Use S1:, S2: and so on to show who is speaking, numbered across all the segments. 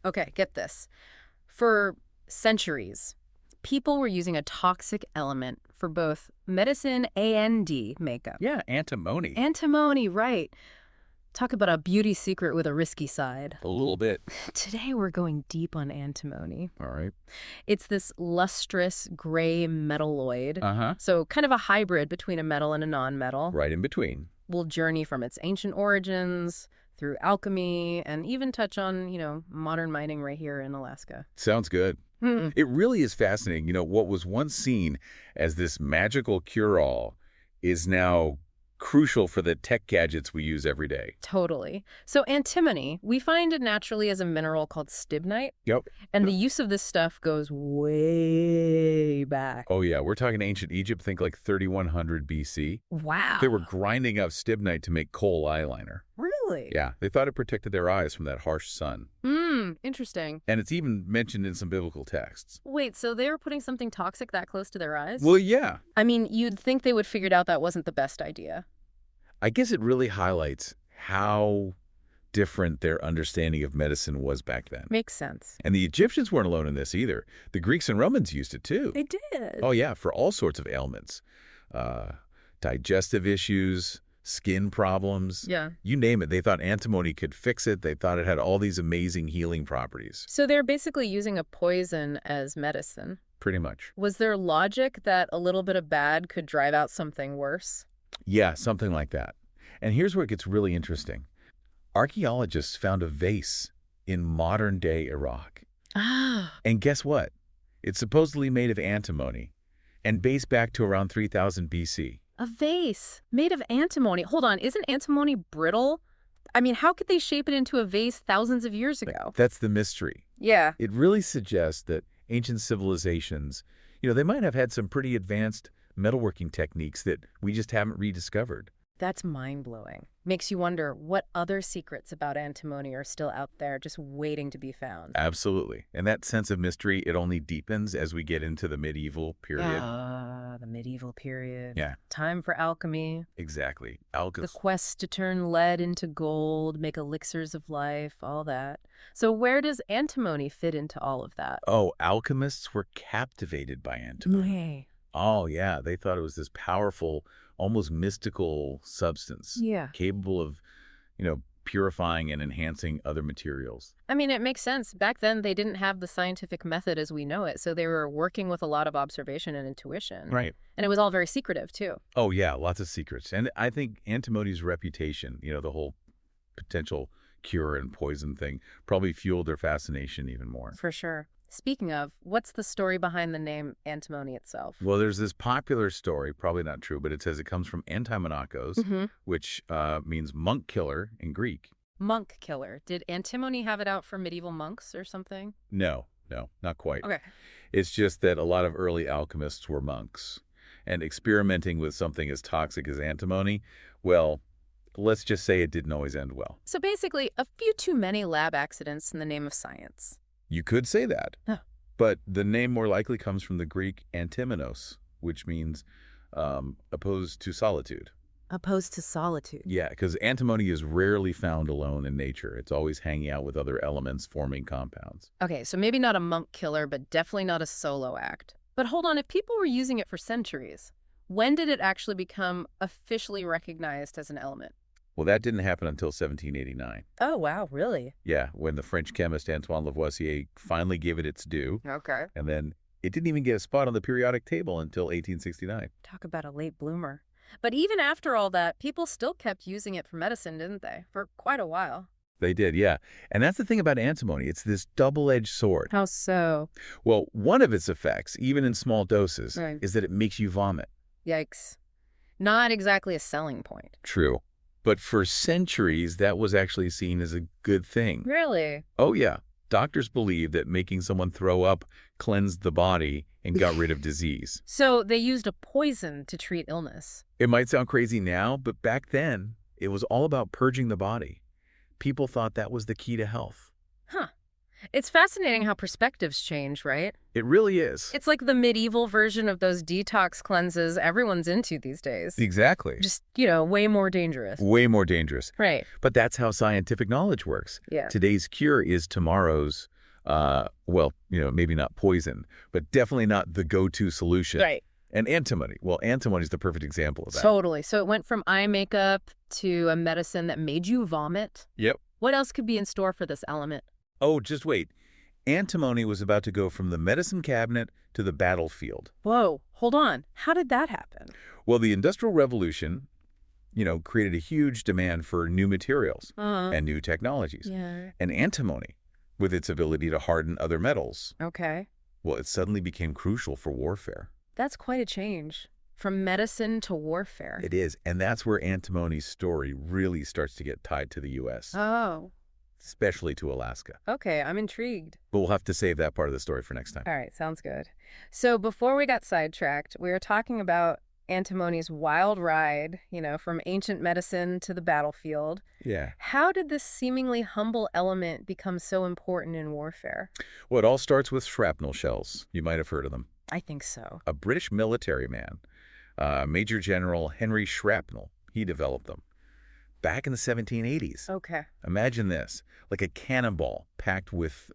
S1: Okay, get this. For centuries, people were using a toxic element for both medicine and makeup.
S2: Yeah, antimony.
S1: Antimony, right. Talk about a beauty secret with a risky side.
S2: A little bit.
S1: Today we're going deep on antimony.
S2: All right.
S1: It's this lustrous gray metalloid.
S2: Uh-huh.
S1: So kind of a hybrid between a metal and a non-metal.
S2: Right in between.
S1: We'll journey from its ancient origins through alchemy and even touch on, modern mining right here in Alaska.
S2: Sounds good.
S1: Hmm.
S2: It really is fascinating. What was once seen as this magical cure-all is now crucial for the tech gadgets we use every day.
S1: Totally. So antimony, we find it naturally as a mineral called stibnite,
S2: Yep.
S1: and the use of this stuff goes way back.
S2: Oh, yeah. We're talking ancient Egypt. Think like 3100 BC.
S1: Wow.
S2: They were grinding up stibnite to make Kohl eyeliner.
S1: Really?
S2: Yeah. They thought it protected their eyes from that harsh sun.
S1: Interesting.
S2: And it's even mentioned in some biblical texts.
S1: Wait, so they were putting something toxic that close to their eyes?
S2: Well, yeah.
S1: I mean, you'd think they would figured out that wasn't the best idea.
S2: I guess it really highlights how different their understanding of medicine was back then.
S1: Makes sense.
S2: And the Egyptians weren't alone in this either. The Greeks and Romans used it too.
S1: They did.
S2: Oh, yeah, for all sorts of ailments. Digestive issues, skin problems.
S1: Yeah.
S2: You name it. They thought antimony could fix it. They thought it had all these amazing healing properties.
S1: So they're basically using a poison as medicine.
S2: Pretty much.
S1: Was there logic that a little bit of bad could drive out something worse?
S2: Yeah, something like that. And here's where it gets really interesting. Archaeologists found a vase in modern-day Iraq.
S1: Ah.
S2: And guess what? It's supposedly made of antimony and dates back to around 3000 BC.
S1: A vase made of antimony. Hold on, isn't antimony brittle? I mean, how could they shape it into a vase thousands of years ago?
S2: That's the mystery.
S1: Yeah.
S2: It really suggests that ancient civilizations, they might have had some pretty advanced metalworking techniques that we just haven't rediscovered.
S1: That's mind-blowing. Makes you wonder what other secrets about antimony are still out there just waiting to be found.
S2: Absolutely. And that sense of mystery, it only deepens as we get into the medieval period.
S1: The medieval period.
S2: Yeah.
S1: Time for alchemy.
S2: Exactly.
S1: The quest to turn lead into gold, make elixirs of life, all that. So where does antimony fit into all of that?
S2: Oh, alchemists were captivated by antimony.
S1: Hey.
S2: Oh, yeah. They thought it was this powerful, almost mystical substance.
S1: Yeah.
S2: Capable of, purifying and enhancing other materials.
S1: I mean, it makes sense. Back then, they didn't have the scientific method as we know it, so they were working with a lot of observation and intuition.
S2: Right.
S1: And it was all very secretive, too.
S2: Oh, yeah. Lots of secrets. And I think antimony's reputation, the whole potential cure and poison thing, probably fueled their fascination even more.
S1: For sure. Speaking of, what's the story behind the name antimony itself?
S2: Well, there's this popular story, probably not true, but it says it comes from antimonakos, which means monk killer in Greek.
S1: Monk killer. Did antimony have it out for medieval monks or something?
S2: No, not quite.
S1: Okay.
S2: It's just that a lot of early alchemists were monks. And experimenting with something as toxic as antimony, well, let's just say it didn't always end well.
S1: So basically, a few too many lab accidents in the name of science.
S2: You could say that.
S1: Huh.
S2: But the name more likely comes from the Greek antimonos, which means opposed to solitude.
S1: Opposed to solitude.
S2: Yeah, because antimony is rarely found alone in nature. It's always hanging out with other elements forming compounds.
S1: Okay, so maybe not a monk killer, but definitely not a solo act. But hold on, if people were using it for centuries, when did it actually become officially recognized as an element?
S2: Well, that didn't happen until 1789.
S1: Oh, wow, really?
S2: Yeah, when the French chemist Antoine Lavoisier finally gave it its due.
S1: Okay.
S2: And then it didn't even get a spot on the periodic table until 1869.
S1: Talk about a late bloomer. But even after all that, people still kept using it for medicine, didn't they? For quite a while.
S2: They did, yeah. And that's the thing about antimony. It's this double-edged sword.
S1: How so?
S2: Well, one of its effects, even in small doses,
S1: Right.
S2: is that it makes you vomit.
S1: Yikes. Not exactly a selling point.
S2: True. But for centuries, that was actually seen as a good thing.
S1: Really?
S2: Oh, yeah. Doctors believed that making someone throw up cleansed the body and got rid of disease.
S1: So they used a poison to treat illness.
S2: It might sound crazy now, but back then, it was all about purging the body. People thought that was the key to health.
S1: Huh. It's fascinating how perspectives change, right?
S2: It really is.
S1: It's like the medieval version of those detox cleanses everyone's into these days.
S2: Exactly.
S1: Just, way more dangerous.
S2: Way more dangerous.
S1: Right.
S2: But that's how scientific knowledge works.
S1: Yeah.
S2: Today's cure is tomorrow's, maybe not poison, but definitely not the go-to solution.
S1: Right.
S2: And antimony. Well, antimony is the perfect example of that.
S1: Totally. So it went from eye makeup to a medicine that made you vomit.
S2: Yep.
S1: What else could be in store for this element?
S2: Oh, just wait. Antimony was about to go from the medicine cabinet to the battlefield.
S1: Whoa, hold on. How did that happen?
S2: Well, the Industrial Revolution, created a huge demand for new materials and new technologies.
S1: Yeah.
S2: And antimony, with its ability to harden other metals,
S1: Okay.
S2: well, it suddenly became crucial for warfare.
S1: That's quite a change. From medicine to warfare.
S2: It is, and that's where antimony's story really starts to get tied to the U.S.,
S1: Oh,
S2: especially to Alaska.
S1: okay. I'm intrigued.
S2: But we'll have to save that part of the story for next time.
S1: All right, sounds good. So before we got sidetracked, we were talking about antimony's wild ride, from ancient medicine to the battlefield.
S2: Yeah.
S1: How did this seemingly humble element become so important in warfare?
S2: Well, it all starts with shrapnel shells. You might have heard of them.
S1: I think so.
S2: A British military man, Major General Henry Shrapnel, he developed them back in the 1780s.
S1: Okay.
S2: Imagine this, like a cannonball packed with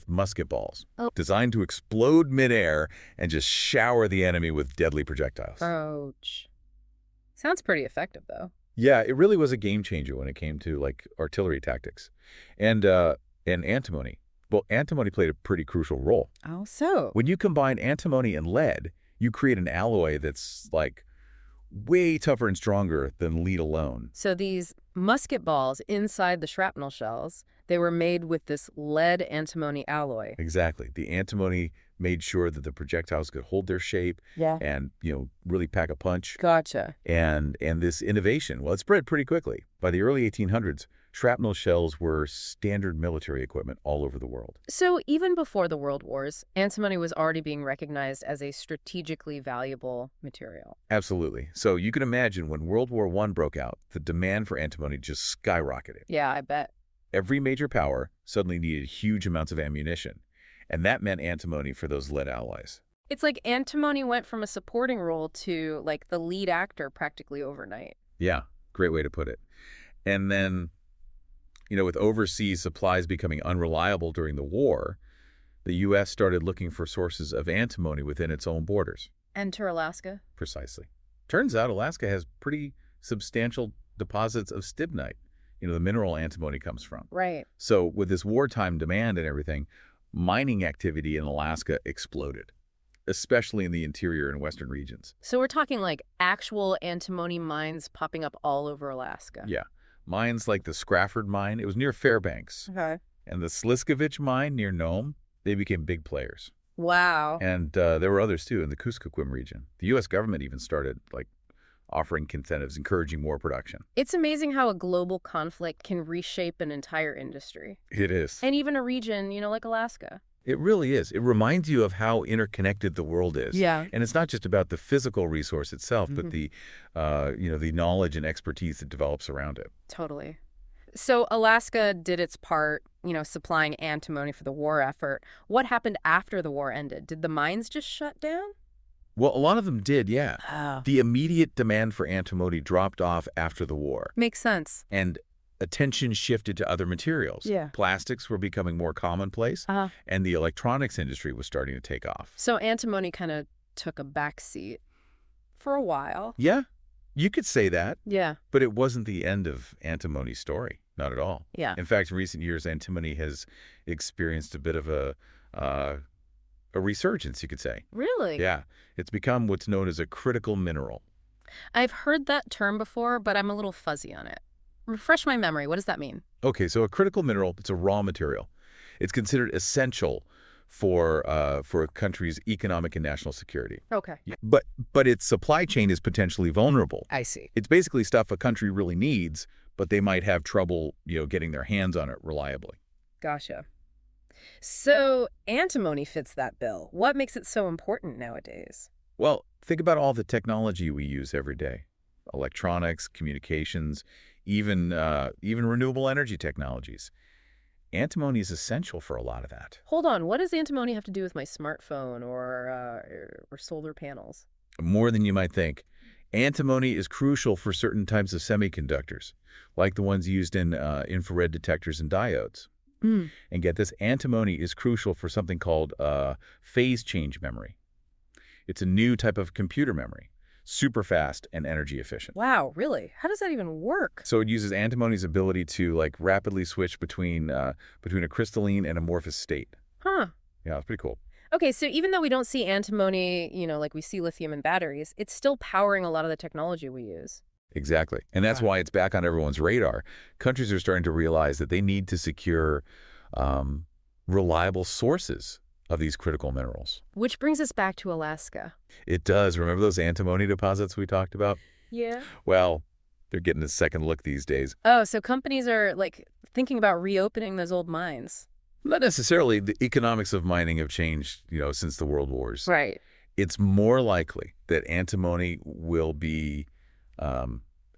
S2: musket balls,
S1: Oh.
S2: designed to explode midair and just shower the enemy with deadly projectiles.
S1: Ouch. Sounds pretty effective, though.
S2: Yeah, it really was a game changer when it came to artillery tactics, and antimony. Well, antimony played a pretty crucial role.
S1: Oh, so?
S2: When you combine antimony and lead, you create an alloy that's way tougher and stronger than lead alone.
S1: So these musket balls inside the shrapnel shells, they were made with this lead antimony alloy.
S2: Exactly. The antimony made sure that the projectiles could hold their shape and, really pack a punch.
S1: Gotcha.
S2: And this innovation, well, it spread pretty quickly. By the early 1800s, shrapnel shells were standard military equipment all over the world.
S1: So even before the World Wars, antimony was already being recognized as a strategically valuable material.
S2: Absolutely. So you can imagine when World War I broke out, the demand for antimony just skyrocketed.
S1: Yeah, I bet.
S2: Every major power suddenly needed huge amounts of ammunition, and that meant antimony for those lead alloys.
S1: It's like antimony went from a supporting role to, the lead actor practically overnight.
S2: Yeah, great way to put it. And then, with overseas supplies becoming unreliable during the war, the U.S. started looking for sources of antimony within its own borders.
S1: Enter Alaska?
S2: Precisely. Turns out Alaska has pretty substantial deposits of stibnite, the mineral antimony comes from.
S1: Right.
S2: So with this wartime demand and everything, mining activity in Alaska exploded, especially in the interior and western regions.
S1: So we're talking actual antimony mines popping up all over Alaska.
S2: Yeah. Mines like the Scrafford mine, it was near Fairbanks.
S1: Okay.
S2: And the Sliskovich mine near Nome, they became big players.
S1: Wow.
S2: And there were others too in the Kuskokwim region. The U.S. government even started offering incentives, encouraging more production.
S1: It's amazing how a global conflict can reshape an entire industry.
S2: It is.
S1: And even a region, like Alaska.
S2: It really is. It reminds you of how interconnected the world is.
S1: Yeah.
S2: And it's not just about the physical resource itself, but the knowledge and expertise that develops around it.
S1: Totally. So Alaska did its part, supplying antimony for the war effort. What happened after the war ended? Did the mines just shut down?
S2: Well, a lot of them did, yeah.
S1: Oh.
S2: The immediate demand for antimony dropped off after the war.
S1: Makes sense.
S2: And attention shifted to other materials.
S1: Yeah.
S2: Plastics were becoming more commonplace, and the electronics industry was starting to take off.
S1: So antimony kind of took a backseat for a while.
S2: Yeah, you could say that.
S1: Yeah.
S2: But it wasn't the end of antimony's story. Not at all.
S1: Yeah.
S2: In fact, in recent years, antimony has experienced a bit of a resurgence, you could say.
S1: Really?
S2: Yeah. It's become what's known as a critical mineral.
S1: I've heard that term before, but I'm a little fuzzy on it. Refresh my memory. What does that mean?
S2: Okay, so a critical mineral, it's a raw material. It's considered essential for a country's economic and national security.
S1: Okay.
S2: Yeah. But its supply chain is potentially vulnerable.
S1: I see.
S2: It's basically stuff a country really needs, but they might have trouble, getting their hands on it reliably.
S1: Gotcha. So antimony fits that bill. What makes it so important nowadays?
S2: Well, think about all the technology we use every day. Electronics, communications, even renewable energy technologies. Antimony is essential for a lot of that.
S1: Hold on, what does antimony have to do with my smartphone or solar panels?
S2: More than you might think. Antimony is crucial for certain types of semiconductors, like the ones used in infrared detectors and diodes.
S1: Mm.
S2: And get this, antimony is crucial for something called phase change memory. It's a new type of computer memory, super fast and energy efficient.
S1: Wow, really? How does that even work?
S2: So it uses antimony's ability to like rapidly switch between a crystalline and amorphous state.
S1: Huh.
S2: Yeah, it's pretty cool.
S1: Okay, so even though we don't see antimony, like we see lithium in batteries, it's still powering a lot of the technology we use.
S2: Exactly. And that's
S1: Wow.
S2: why it's back on everyone's radar. Countries are starting to realize that they need to secure reliable sources of these critical minerals.
S1: Which brings us back to Alaska.
S2: It does. Remember those antimony deposits we talked about?
S1: Yeah.
S2: Well, they're getting a second look these days.
S1: Oh, so companies are thinking about reopening those old mines.
S2: Not necessarily. The economics of mining have changed, since the World Wars.
S1: Right.
S2: It's more likely that antimony will be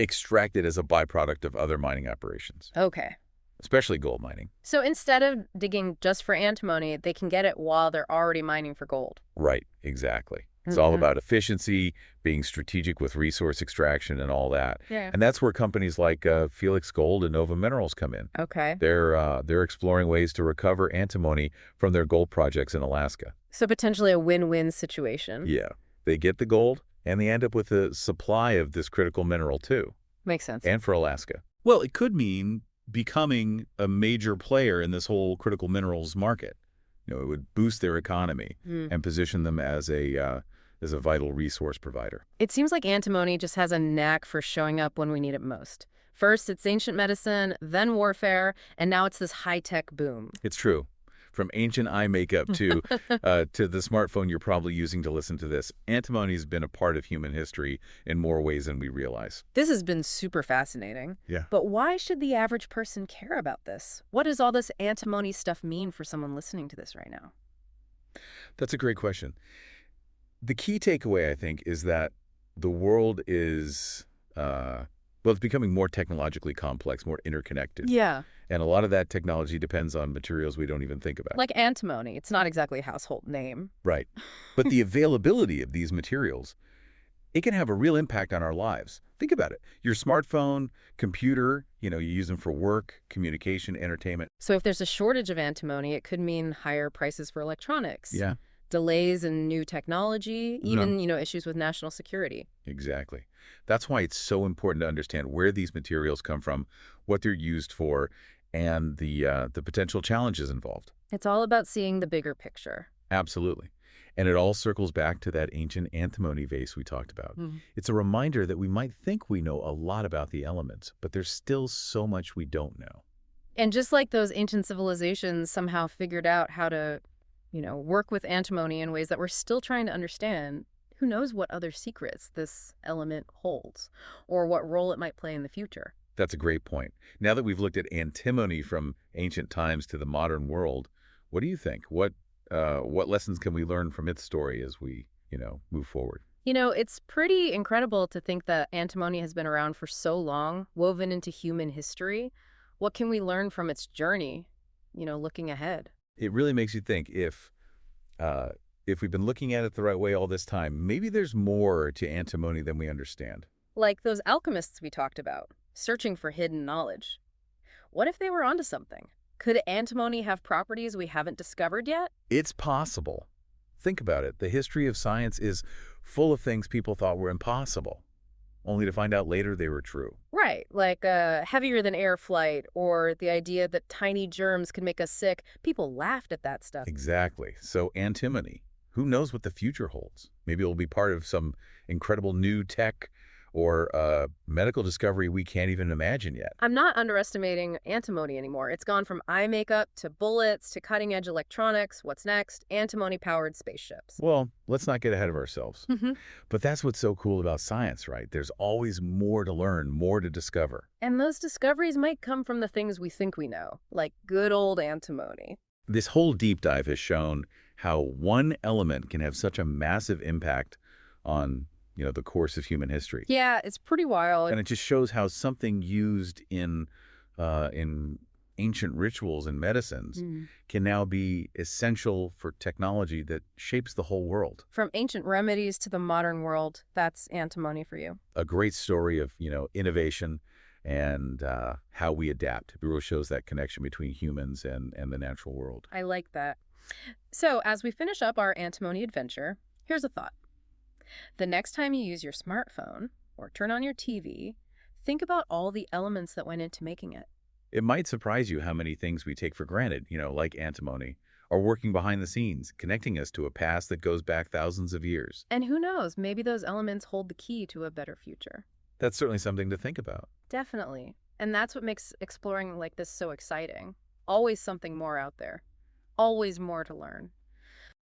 S2: extracted as a byproduct of other mining operations,
S1: Okay.
S2: especially gold mining.
S1: So instead of digging just for antimony, they can get it while they're already mining for gold.
S2: Right, exactly. It's all about efficiency, being strategic with resource extraction and all that.
S1: Yeah.
S2: And that's where companies like Felix Gold and Nova Minerals come in.
S1: Okay.
S2: They're exploring ways to recover antimony from their gold projects in Alaska.
S1: So potentially a win-win situation.
S2: Yeah. They get the gold, and they end up with a supply of this critical mineral, too.
S1: Makes sense.
S2: And for Alaska. Well, it could mean becoming a major player in this whole critical minerals market. It would boost their economy and position them as a vital resource provider.
S1: It seems like antimony just has a knack for showing up when we need it most. First, it's ancient medicine, then warfare, and now it's this high-tech boom.
S2: It's true. From ancient eye makeup to the smartphone you're probably using to listen to this, antimony has been a part of human history in more ways than we realize.
S1: This has been super fascinating.
S2: Yeah.
S1: But why should the average person care about this? What does all this antimony stuff mean for someone listening to this right now?
S2: That's a great question. The key takeaway, I think, is that the world is, it's becoming more technologically complex, more interconnected.
S1: Yeah.
S2: And a lot of that technology depends on materials we don't even think about.
S1: Like antimony. It's not exactly a household name.
S2: Right. But the availability of these materials, it can have a real impact on our lives. Think about it. Your smartphone, computer, you use them for work, communication, entertainment.
S1: So if there's a shortage of antimony, it could mean higher prices for electronics.
S2: Yeah.
S1: Delays in new technology, even, issues with national security.
S2: Exactly. That's why it's so important to understand where these materials come from, what they're used for, and the potential challenges involved.
S1: It's all about seeing the bigger picture.
S2: Absolutely. And it all circles back to that ancient antimony vase we talked about. It's a reminder that we might think we know a lot about the elements, but there's still so much we don't know.
S1: And just like those ancient civilizations somehow figured out how to, work with antimony in ways that we're still trying to understand, who knows what other secrets this element holds or what role it might play in the future.
S2: That's a great point. Now that we've looked at antimony from ancient times to the modern world, what do you think? What lessons can we learn from its story as we, move forward?
S1: It's pretty incredible to think that antimony has been around for so long, woven into human history. What can we learn from its journey, looking ahead?
S2: It really makes you think if we've been looking at it the right way all this time, maybe there's more to antimony than we understand.
S1: Like those alchemists we talked about, searching for hidden knowledge. What if they were onto something? Could antimony have properties we haven't discovered yet?
S2: It's possible. Think about it. The history of science is full of things people thought were impossible, only to find out later they were true.
S1: Right, like heavier than air flight, or the idea that tiny germs could make us sick. People laughed at that stuff.
S2: Exactly. So antimony, who knows what the future holds? Maybe it'll be part of some incredible new tech or medical discovery we can't even imagine yet.
S1: I'm not underestimating antimony anymore. It's gone from eye makeup to bullets to cutting-edge electronics. What's next? Antimony-powered spaceships.
S2: Well, let's not get ahead of ourselves. But that's what's so cool about science, right? There's always more to learn, more to discover.
S1: And those discoveries might come from the things we think we know, like good old antimony.
S2: This whole deep dive has shown how one element can have such a massive impact on the course of human history.
S1: Yeah, it's pretty wild.
S2: And it just shows how something used in ancient rituals and medicines
S1: Mm.
S2: can now be essential for technology that shapes the whole world.
S1: From ancient remedies to the modern world, that's antimony for you.
S2: A great story of, innovation and how we adapt. It really shows that connection between humans and the natural world.
S1: I like that. So, as we finish up our antimony adventure, here's a thought. The next time you use your smartphone or turn on your TV, think about all the elements that went into making it.
S2: It might surprise you how many things we take for granted, like antimony, are working behind the scenes, connecting us to a past that goes back thousands of years.
S1: And who knows, maybe those elements hold the key to a better future.
S2: That's certainly something to think about.
S1: Definitely. And that's what makes exploring like this so exciting. Always something more out there. Always more to learn.